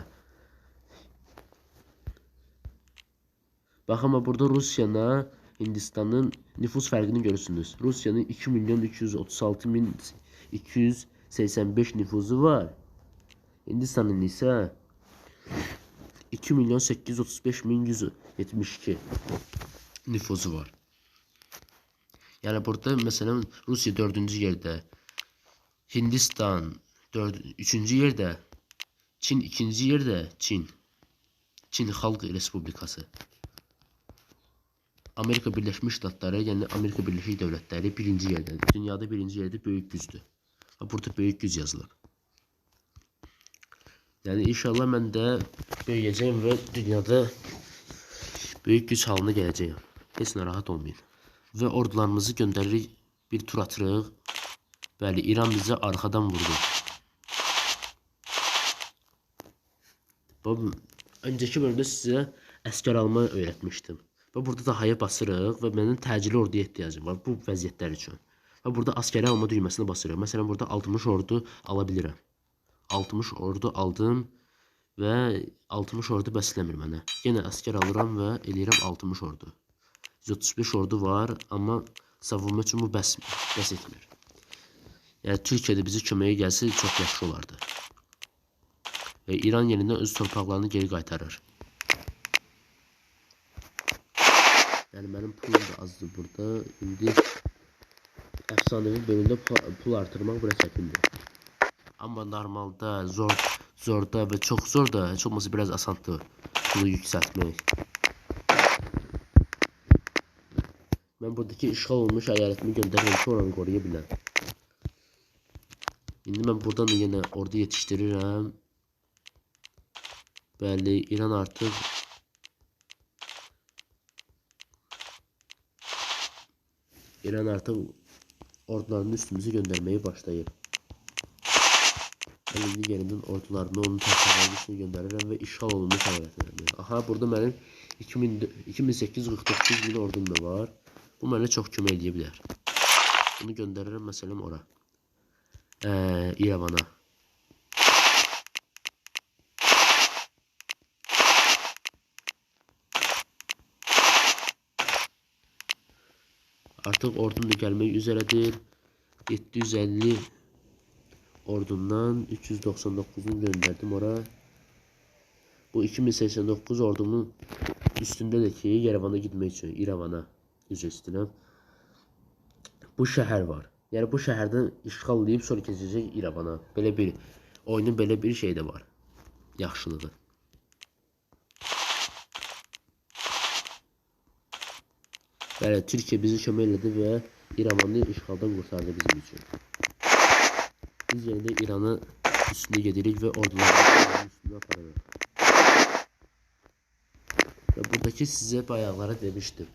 Baxın, burada Rusiyanı, Hindistanın nüfus fərqini görürsünüz. Rusiyanın 2.236.285 nüfuzu var. Hindistanın isə 2.835.172 nüfuzu var. Yəni burada məsələn Rusiya 4-cü yerdə, Hindistan 3-cü yerdə, Çin 2-ci yerdə, Çin Xalq Respublikası. Amerika Birləşmiş Ştatları, yəni Amerika Birləşik Dövlətləri 1-ci yerdədir. Dünyada 1-ci yerdə böyük gücdür. Burada böyük güc yazılıb. Yəni inşallah mən də böyüyəcəyim və dünyada böyük güc halına gələcəyim. Heç narahat olmayın. Və ordularımızı göndəririk, bir tur atırıq. Bəli, İran bizə arxadan vurdu. Öncəki bölümdə sizə əskər alma öyrətmişdim. Və burada da haya basırıq və mənim təcili orduya ehtiyacım var bu vəziyyətlər üçün. Və burada askeri alma düyməsini basırıq. Məsələn, burada 60 ordu ala bilirəm. 60 ordu aldım və 60 ordu bəsləmir mənə. Yenə askər alıram və eləyirəm 60 ordu. 135 ordu var, amma savunma üçün bu bəs etmir. Yəni Türkiyə də bizi köməyə gəlsə çox yaxşı olardı. Və İran yenidən öz torpaqlarını geri qaytarır. Yəni mənim pulum da azdır burada. İndi əfsanəvi bölümdə pul artırmaq biraz çətindir. Amma normalda, zorda və çox zor da, heç olmasa biraz asandır pulu yüksəltmək. Mən buradakı işğal olmuş əyalətimi göndərirəm ki, oranı qoruya biləm. İndi mən buradan da yenə ordu yetişdirirəm. Bəli, İran artıq ordularını üstümüzə göndərməyə başlayıb. Mən indi yerindən ordularını onun tərəflərinin üstünə göndərirəm və işğal olunmuş əyalətlərini. Aha, burada mənim 2849 min ordum da var. Bu mənə çox kömək edə bilər. Bunu göndərirəm məsələn ora. İrəvana. Artıq ordum da gəlmək üzrədir. 750 ordumdan 399'unu gönderdim ora. Bu 2089 ordumun üstündə də ki, Yerevana gitmək üçün, İrəvana üzr istəyirəm. Bu şəhər var. Yəni bu şəhərdən işğal edib sonra keçəcək İrəvana. Belə bir oyunun belə bir şey də var. Yaxşılığı. Bəli, Türkiyə bizi kömək elədi və İrəvanı işğaldan qurtardı bizim üçün. Biz yenə də İranı üstünə gedirik və ordularını üstünə aparırıq. Və buradakı sizə bayaqlara demişdim.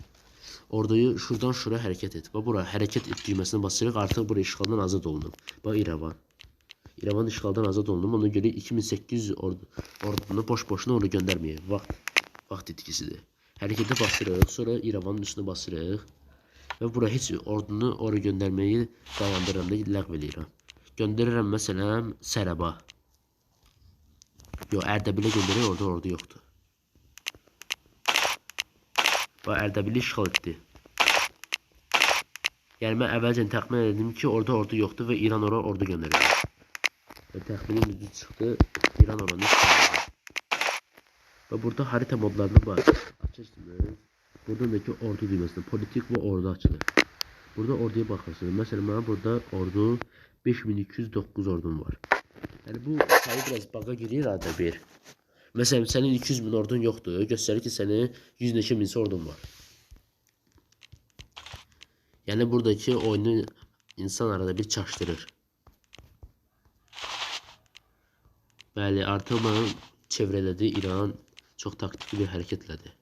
Orduyu şuradan şuraya hərəkət et. Və bura hərəkət et düyməsini basırıq. Artıq bura işğaldan azad olunub. Bax İrəvan. İrəvan işğaldan azad olunub. Ona görə 2800 ordunu boş-boşuna oraya göndərməyək. Vaxt itkisidir. Hərəkətə basırıq. Sonra İrəvanın üstünə basırıq. Və bura heç ordunu oraya göndərməyi dayandırıram da ləğv eləyirəm. Göndərirəm məsələn Sərəba. Yox, Ərdəbilə göndərir, orada ordu yoxdur. Bax, Ərdəbili işğal etdi. Yəni mən əvvəlcən təxmin edim ki, orada ordu yoxdur və İran ora ordu göndərir. Və təxminim düz çıxdı, İran oranı işğal edir. Və burada harita modlarına bax. Açırsınız. Buradan da ki ordu düyməsində politik və ordu açılır. Burada orduya baxırsınız. Məsələn, mənə burada ordu 5209 ordum var. Yəni bu sayı biraz bağa girir arada bir. Məsələn, sənin 200 min ordun yoxdur. Göstərir ki, sənin 100 neçə minsə ordun var. Yəni buradakı oyunu insan arada bir çaşdırır. Bəli, artıq mənə çevrələdi İran. Çox taktikli bir hərəkət elədi.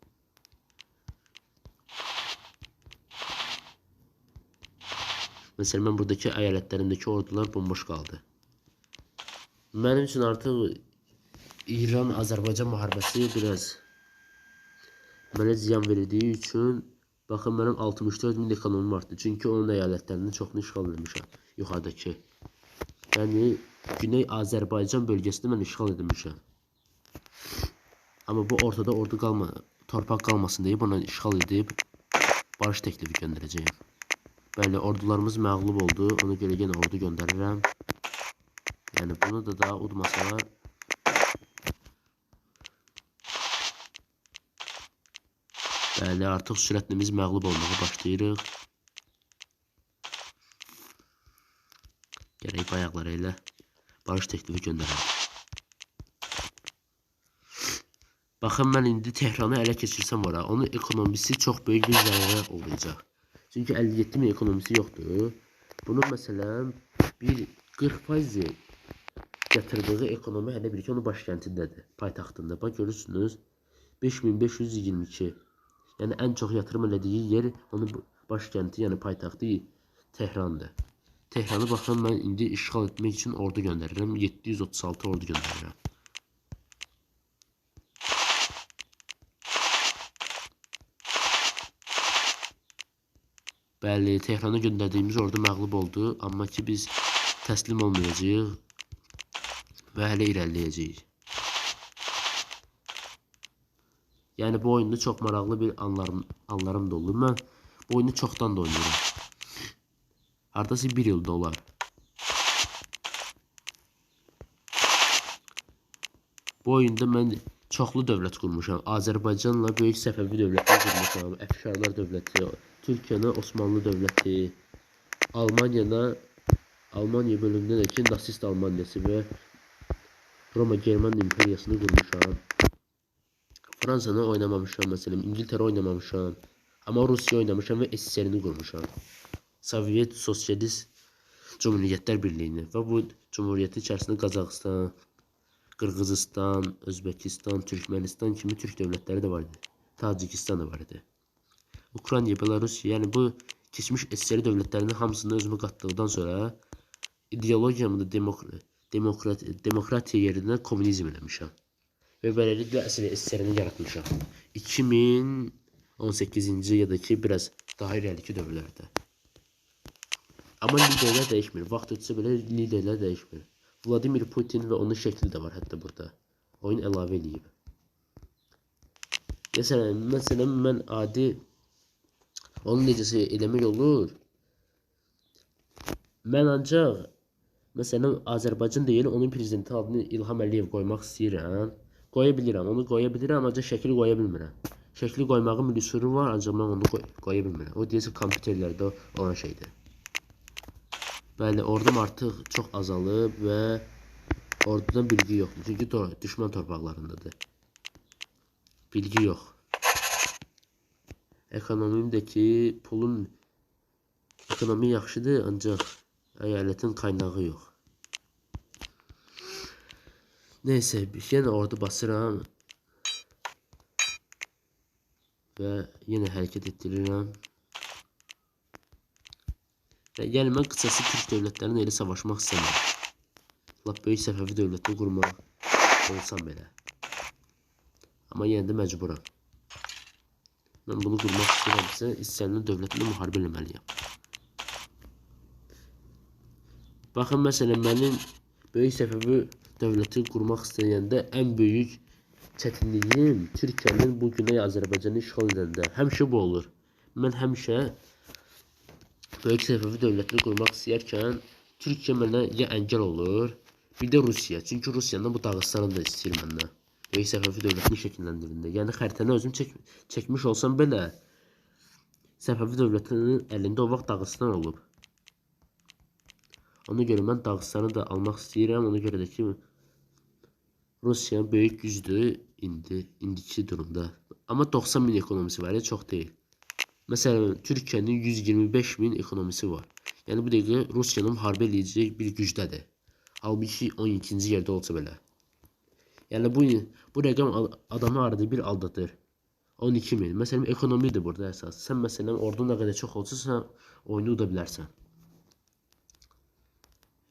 Məsələn, mən buradakı əyalətlərindəki ordular bomboş qaldı. Mənim üçün artıq İran-Azərbaycan müharibəsi biraz mənə ziyan verdiyi üçün baxın mənim 64 min ekonomim artdı. Çünki onun əyalətlərinin çoxunu işğal edilmişəm. Yuxarıdakı. Yəni Güney Azərbaycan bölgəsində mən işğal edilmişəm. Amma bu ortada ordu torpaq qalmasın deyib ona işğal edib barış təklifi göndərəcəyim. Bəli, ordularımız məğlub oldu. Ona görə yenə ordu göndərirəm. Yəni bunu da daha udmasalar. Bəli, artıq sürətlə biz məğlub olmağa başlayırıq. Gərək bayaqları ilə barış təklifi göndərəm. Baxın, mən indi Tehranı ələ keçirsəm ora, onun ekonomisi çox böyük bir zərərə olacaq. Çünki 57 min ekonomisi yoxdur. Bunun məsələn bir 40% gətirdiyi ekonomi hələ bir ki onun başkəntindədir, paytaxtında. Bax görürsünüz 5522. Yəni ən çox yatırım elədiyi yer onun başkəndi, yəni paytaxtı Tehrandır. Tehranı baxın mən indi işğal etmək üçün ordu göndərirəm. 736 ordu göndərirəm. Bəli, Tehrana göndərdiyimiz ordu məğlub oldu. Amma ki biz təslim olmayacağıq və hələ irəliləyəcəyik. Yəni bu oyunda çox maraqlı bir anlarım da olur. Mən bu oyunu çoxdan da oynayıram. Hardasa bir ildə olar. Bu oyunda mən çoxlu dövlət qurmuşam. Azərbaycanla böyük Səfəvi dövlətini qurmuşam. Əfşarlar dövləti, Türkiyəyə Osmanlı dövləti, Almaniya bölümündə də ki nasist Almaniyası və Roma-German imperiyasını qurmuşam. Fransanı oynamamışam məsələn, İngiltərə oynamamışam. Amma Rusiya oynamışam və SSR-ni qurmuşam. Sovet Sosialist Cumhuriyyətlər Birliyini və bu cumhuriyyətin içərisində Qazaxıstan, Qırğızistan, Özbəkistan, Türkmənistan kimi türk dövlətləri də var idi. Tacikistan da var idi. Ukrayna, Belarusya, yəni bu keçmiş SSR dövlətlərinin hamısını özümə qatdıqdan sonra ideologiyamı da demokratiya yerinə kommunizm eləmişəm. Və beləliklə əsl SSR-ni yaratmışam. 2018-ci ya da ki, biraz daha irəlik dövrlərdə. Amma liderlər dəyişmir. Vaxt ötsə belə liderlər dəyişmir. Vladimir Putin və onun şəkli də var hətta burada. Oyun əlavə edib. Məsələn, mən adi onu necəsə eləmək olur. Mən ancaq məsələn Azərbaycan deyil, onun prezidenti adını İlham Əliyev qoymaq istəyirəm. Qoya bilirəm, onu qoya bilirəm, ancaq şəkli qoya bilmirəm. Şəkli qoymağın bir üsulu var, ancaq mən onu qoya bilmirəm. O deyəsə kompüterlərdə olan şeydir. Bəli, ordum artıq çox azalıb və ordudan bilgi yoxdur. Çünki düşman torpaqlarındadır. Bilgi yox. Ekonomimdəki pulun ekonomi yaxşıdır, ancaq əyalətin kaynağı yox. Neysə, yenə ordu basıram və yenə hərəkət etdirirəm. Yəni mən qısası türk dövlətlərinin elə savaşmaq istəmirəm. Lap böyük Səfəvi dövlətini qurmaq olsam belə. Amma yenə də məcburam. Mən bunu qurmaq istəyirəmsə, İsrailin dövlətini müharibə eləməliyəm. Baxın, məsələn, mənim böyük Səfəvi dövləti qurmaq istəyəndə ən böyük çətinliyim Türkiyənin bu Güney Azərbaycanı işğal edəndə. Həmişə bu olur. Mən həmişə böyük Səfəvi dövlətini qurmaq istəyərkən Türkiyə mənə ya əngəl olur, bir də Rusiya. Çünki Rusiyanın bu Dağıstanı da istəyir məndən. Böyük Səfəvi dövlətini şəkilləndirində. Yəni xəritəni özüm çəkmiş olsam belə Səfəvi dövlətinin əlində o vaxt Dağıstan olub. Ona görə mən Dağıstanı da almaq istəyirəm. Ona görə də ki Rusiya böyük gücdür indiki durumda. Amma 90 min ekonomisi var, çox deyil. Məsələn, Türkiyənin 125 min ekonomisi var. Yəni bu dəqiqə Rusiyanın müharibə eləyəcək bir gücdədir. Halbuki 12-ci yerdə olsa belə. Yəni bu rəqəm adamı arada bir aldatır. 12 min. Məsələn, ekonomidir burada əsas. Sən məsələn, orada nə qədər çox olsa, sən oyunu uda bilərsən.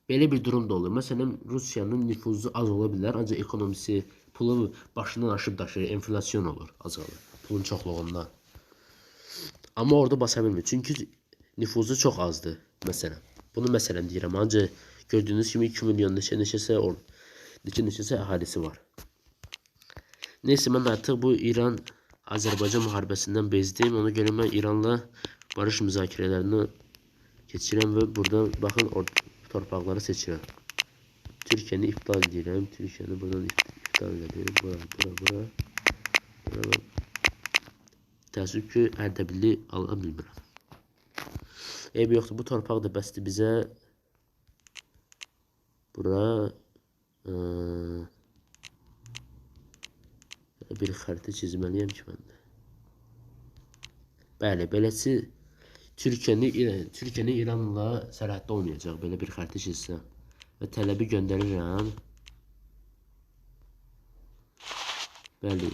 Belə bir durum da olur. Məsələn, Rusiyanın nüfuzu az ola bilər, ancaq ekonomisi, pulu başından aşıb daşır, enflasyon olur, azalır. Pulun çoxluğundan. Amma orada basa bilmir. Çünki nüfuzu çox azdır. Məsələn. Bunu məsələn deyirəm. Ancaq gördüyünüz kimi 2 milyon neçəsə əhalisi var. Neysə, mən artıq bu İran-Azərbaycan müharibəsindən bezdim. Ona görə mən İranla barış müzakirələrini keçirəm və buradan baxın torpaqları seçirəm. Türkiyəni iptal edirəm. Türkiyəni buradan iptal edirəm. Bura. Təəssüf ki, Ərdəbili ala bilmirəm. Eybi yoxdur, bu torpaq da bəsdir bizə. Bura bir xəritə çizməliyəm ki mən də. Bəli, beləsi Türkiyəni İranla sərhəddə olmayacaq. Belə bir xəritə çizsəm. Və tələbi göndərirəm. Bəli,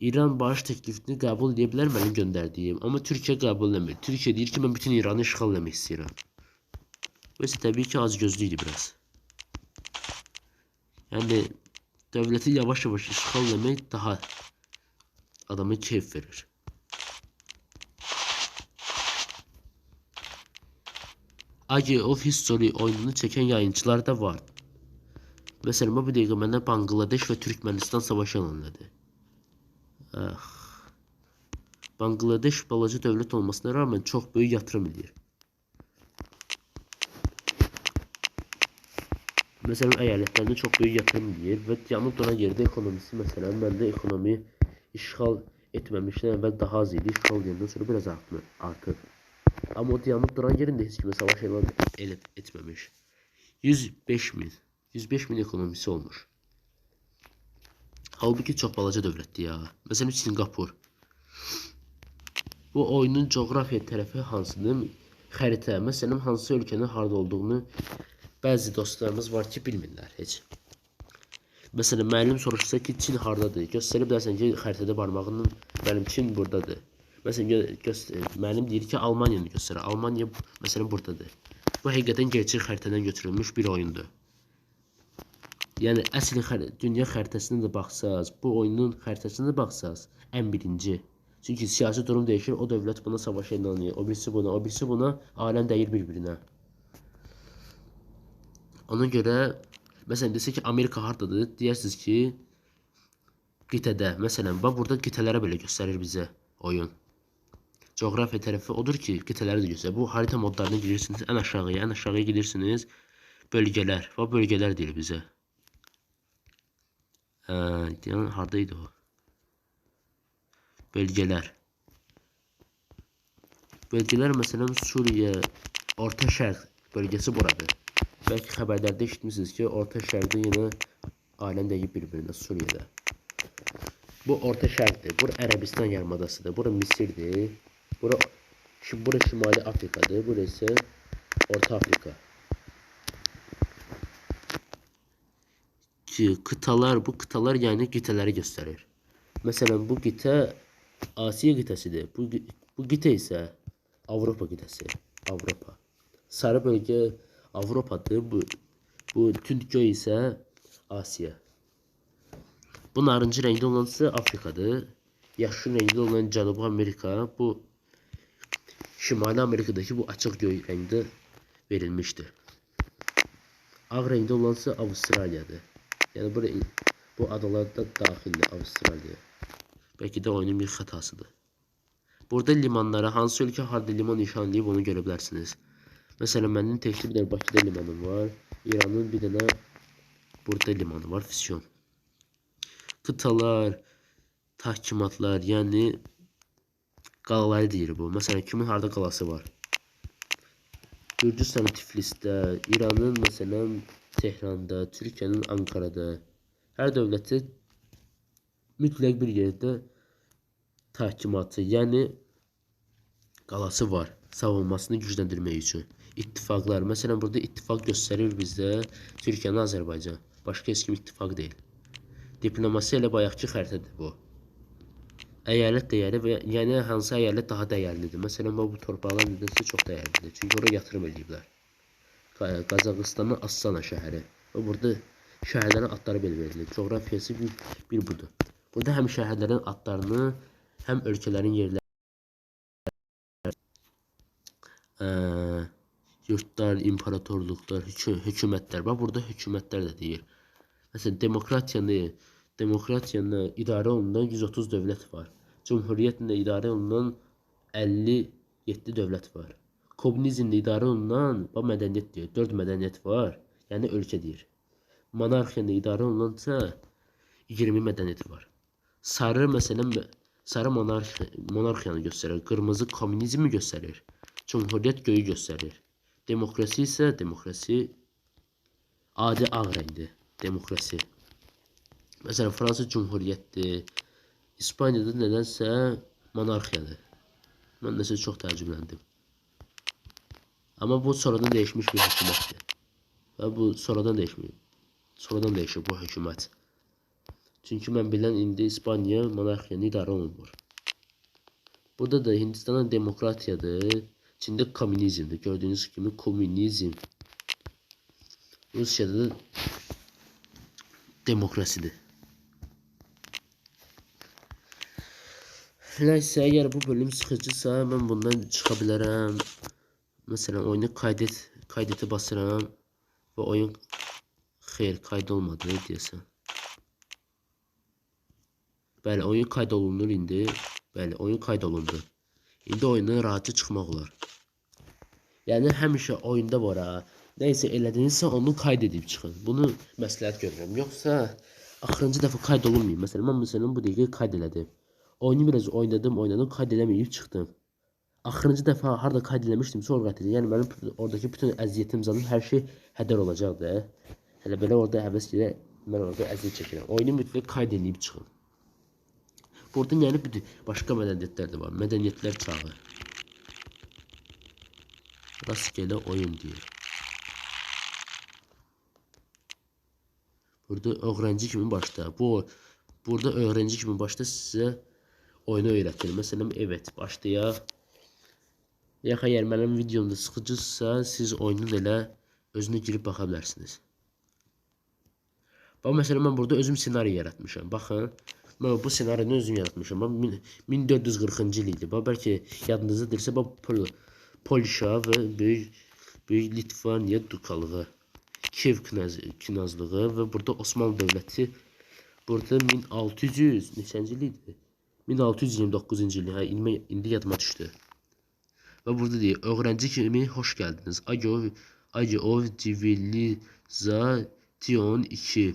İran barış təklifini qəbul edə bilər mənim göndərdiyim. Amma Türkiyə qəbul eləmir. Türkiyə deyir ki, mən bütün İranı işğal eləmək istəyirəm. Bu isə təbii ki, acgözlüydür biraz. Yəni, dövləti yavaş-yavaş işğal eləmək daha adamı keyf verir. Age of History oyununu çəkən yayıncılar da var. Məsələn, bu dəqiqə mənə Bangladeş və Türkmənistan savaşı alanladı. Bangladeş balaca dövlət olmasına rağmen çox böyük yatırım edir. Məsələn, əyalətlərində çox böyük yatırım edir və yanıb duran yerdə ekonomisi, məsələn, məndə ekonomi işğal etməmişdən əvvəl daha az idi, işğal edəndən sonra biraz artır. Amma o yanıb duran yerində heç kimə savaş elan etməmiş. 105 min ekonomisi olmuş. Halbuki çox balaca dövlətdir ya. Məsələn, Singapur. Bu oyunun coğrafiya tərəfi hansıdır? Xəritə. Məsələn, hansı ölkənin harda olduğunu bəzi dostlarımız var ki, bilmirlər heç. Məsələn, müəllim soruşsa ki, Çin hardadır? Göstərə bilərsən ki, xəritədə barmağının mənim Çin buradadır. Məsələn, müəllim deyir ki, Almaniyanı göstərir. Almaniya məsələn buradadır. Bu həqiqətən gerçək xəritədən götürülmüş bir oyundur. Yəni əsl dünya xəritəsinə də baxsaz, bu oyunun xəritəsinə də baxsaz, ən birinci. Çünki siyasi durum dəyişir, o dövlət buna savaşa inanır, o birisi buna, o birisi buna, aləm dəyir bir-birinə. Ona görə məsələn desək ki, Amerika hardadır? Deyirsiniz ki, qitədə. Məsələn, bax burada qitələrə belə göstərir bizə oyun. Coğrafiya tərəfi odur ki, qitələri də göstərir. Bu harita modlarına girirsiniz, ən aşağıya gedirsiniz. Bölgələr. Bax bölgələr deyir bizə. Yəni hardaydı o? Bölgələr. Bölgələr məsələn Suriyə, Orta Şərq bölgəsi buradır. Bəlkə xəbərlərdə eşitmişsiniz ki, Orta Şərqdə yenə aləm dəyib bir-birinə Suriyədə. Bu Orta Şərqdir. Bura Ərəbistan yarımadasıdır. Bura Misirdir. Bura Şimali Afrikadır. Bura isə Orta Afrika. Qıtalar, bu qıtalar yəni qitələri göstərir. Məsələn, bu qitə Asiya qitəsidir. Bu qitə isə Avropa qitəsi. Avropa. Sarı bölgə Avropadır. Bu tünd göy isə Asiya. Bu narıncı rəngdə olan isə Afrikadır. Yaşıl rəngdə olan Cənubi Amerika. Bu Şimali Amerikadakı bu açıq göy rəngdə verilmişdir. Ağ rəngdə olan isə Avustraliyadır. Yəni bu adalarda daxildir Avustraliya. Bəlkə də oyunun bir xətasıdır. Burada limanlara, hansı ölkə harda liman nişanlayıb onu görə bilərsiniz. Məsələn, mənim təkli bir dənə Bakıda limanım var. İranın bir dənə burada limanı var, Füsyon. Qıtalar, tahkimatlar, yəni qalaları deyir bu. Məsələn, kimin harda qalası var? Gürcüstanın Tiflisdə, İranın məsələn Tehranda, Türkiyənin Ankara'da. Hər dövləti mütləq bir yerdə tahkimatı, yəni qalası var, savunmasını gücləndirmək üçün. İttifaqlar, məsələn burada ittifaq göstərir bizdə Türkiyənin Azərbaycan. Başqa heç kim ittifaq deyil. Diplomasiya ilə bayaqki xəritədir bu. Əyalət dəyəri və yəni hansı əyalət daha dəyərlidir? Məsələn bu torpaqlar nedənsə çox dəyərlidir. Çünki oraya yatırım ediblər. Qazaxıstanın Astana şəhəri. Və burada şəhərlərin adları belə verilir. Coğrafiyası bir budur. Burada həm şəhərlərin adlarını, həm ölkələrin yerləri, yurtlar, imparatorluqlar, hökumətlər. Bax burada hökumətlər də deyir. Məsələn demokratiyanı idarə olunan 130 dövlət var. Cümhuriyyətlə idarə olunan 57 dövlət var. Kommunizmlə idarə olunan, bax mədəniyyət deyir, 4 mədəniyyət var, yəni ölkə deyir. Monarxiya ilə idarə olunansa 20 mədəniyyət var. Sarı məsələn, sarı monarxiyanı göstərir, qırmızı kommunizmi göstərir, cümhuriyyət göyü göstərir. Demokrasi isə adi ağ rəngdir, demokrasi. Məsələn, Fransa cümhuriyyətdir, İspaniyada nədənsə monarxiyadır. Mən nəsə çox təəccübləndim. Amma bu sonradan dəyişmiş bir hökumətdir. Və bu sonradan dəyişir bu hökumət. Çünki mən bilən indi İspaniya monarxiyanı idarə olunmur. Burada da Hindistanın demokratiyadır. Çində komünizmdir. Gördüyünüz kimi komünizm. Rusiyada da demokrasidir. Nəysə, əgər bu bölüm sıxıcısa, mən bundan çıxa bilərəm. Məsələn, oyunu kaydeti basıram və oyun xeyr, kayd olmadı deyəsən. Bəli, oyun kayd olunur indi. Bəli, oyun kayd olundu. İndi oyundan rahatca çıxmaq olar. Yəni, həmişə oyunda var ha. Nəysə elədinizsə, onu kayd edib çıxın. Bunu məsləhət görürəm. Yoxsa, axırıncı dəfə kayd olunmayayım. Məsələn, bu dəqiqə kayd elədim. Oyunu biraz oynadım, kayd eləməyib çıxdım. Axırıncı dəfə harada kayd eləmişdimsə orada qayıtacaq. Yəni mənim oradakı bütün əziyyətim zadım hər şey hədər olacaqdı. Hələ belə orada həvəs gedir, mən orada əziyyət çəkirəm. Oyunu mütləq kayd edib çıxın. Burada yəni başqa mədəniyyətlər də var. Mədəniyyətlər çağı. Rastgele oyun deyir. Burada öğrenci kimi başda. Burada öğrenci kimi başda sizə oyunu öyrətir. Məsələn, evet, başlayaq. Ya əgər mənim videomda sıxıcısa, siz oyunun elə özünü girib baxa bilərsiniz. Bax, məsələn, mən burada özüm senari yaratmışam. Baxın, mən bu senarini özüm yaratmışam. 1440-cı il idi. Bax, bəlkə yadınızdadirsə, bax, Polşa və Böyük Litvaniya dukalığı, Kiyev knazlığı və burada Osmanlı dövləti burada 1600 neçənci il idi? 1629-cu il. Hə, indi yadıma düşdü. Və burada deyir, öğrenci kimi hoş geldiniz. Agov Civilizasyon 2.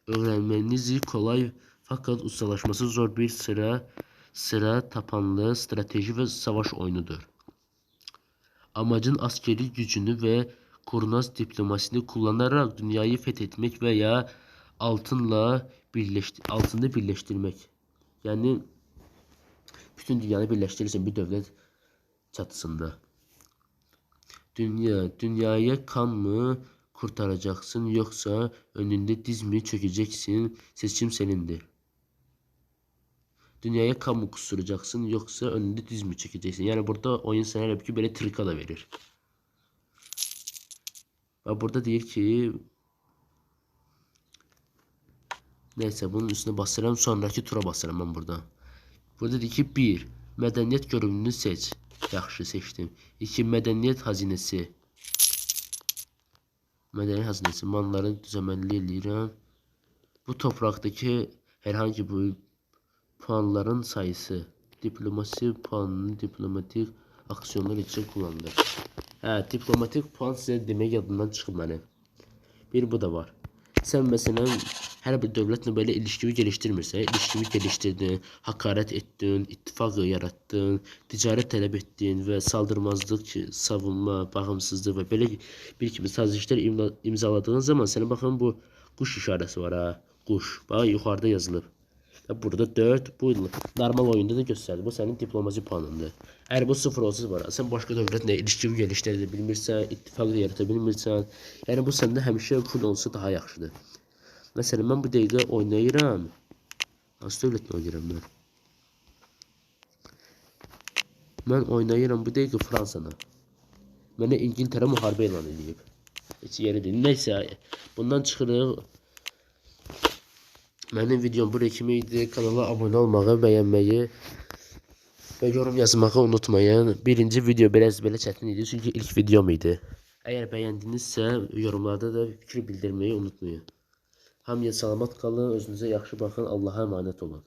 Öğrenmenizi kolay fakat ustalaşması zor bir sıra tapanlı strateji ve savaş oyunudur. Amacın askeri gücünü ve kurnaz diplomasini kullanarak dünyayı fethetmek veya altında birleştirmek. Yani bütün dünyanı birleştirirsen bir devlet çatısında. Dünyaya kan mı kurtaracaksın yoksa önünde diz mi çökeceksin? Seçim senindir. Dünyaya kan mı kusturacaksın yoksa önünde diz mi çökeceksin? Yani burada oyun sana elə ki böyle trika da verir. Ve burada deyir ki neyse bunun üstüne basıram, sonraki tura basıram ben burada. Burada deyir ki 1. Mədəniyyət görünümünü seç. Yaxşı, seçdim. 2. Mədəniyyət xəzinəsi. Mədəniyyət xəzinəsi. Manları düzəməlli eləyirəm. Bu toprakdakı herhangi bir puanların sayısı. Diplomasi puanını diplomatik aksiyonlar için kullanılır. Hə, diplomatik puan sizə demək yadından çıxıb mənim. Bir bu da var. Sen mesela her bir devletle böyle ilişkimi geliştirmirsə, ilişkimi geliştirdin, hakaret ettin, ittifak yarattın, ticaret talep ettin ve saldırmazlık, savunma, bağımsızlık ve böyle bir kimi sazişler imzaladığın zaman senin bakın bu kuş işaresi var ha, kuş. Bak yukarıda yazılır. Burada 4, bu normal oyunda da gösterdi. Bu senin diplomasi puanındır. Eğer bu 0 olsa var, sen başka devletle ilişkimi geliştirə bilmirsən, ittifak yarata bilmirsən, yani bu səndə həmişə full olsa daha yaxşıdır. Mesela ben bu dəqiqə oynayıram. Hansı dövlətle oynayıram mən? Mən oynayıram bu dəqiqə Fransana. Mənə İngiltərə müharibə elan edib. Heç yeri deyil. Neysə, bundan çıxırıq. Mənim videom buraya kimi idi. Kanala abone olmağı, bəyənməyi və yorum yazmağı unutmayın. Birinci video biraz belə çətin idi çünki ilk videom idi. Əgər bəyəndinizsə yorumlarda da fikir bildirməyi unutmayın. Hamıya salamat qalın, özünüzə yaxşı baxın, Allah'a emanet olun.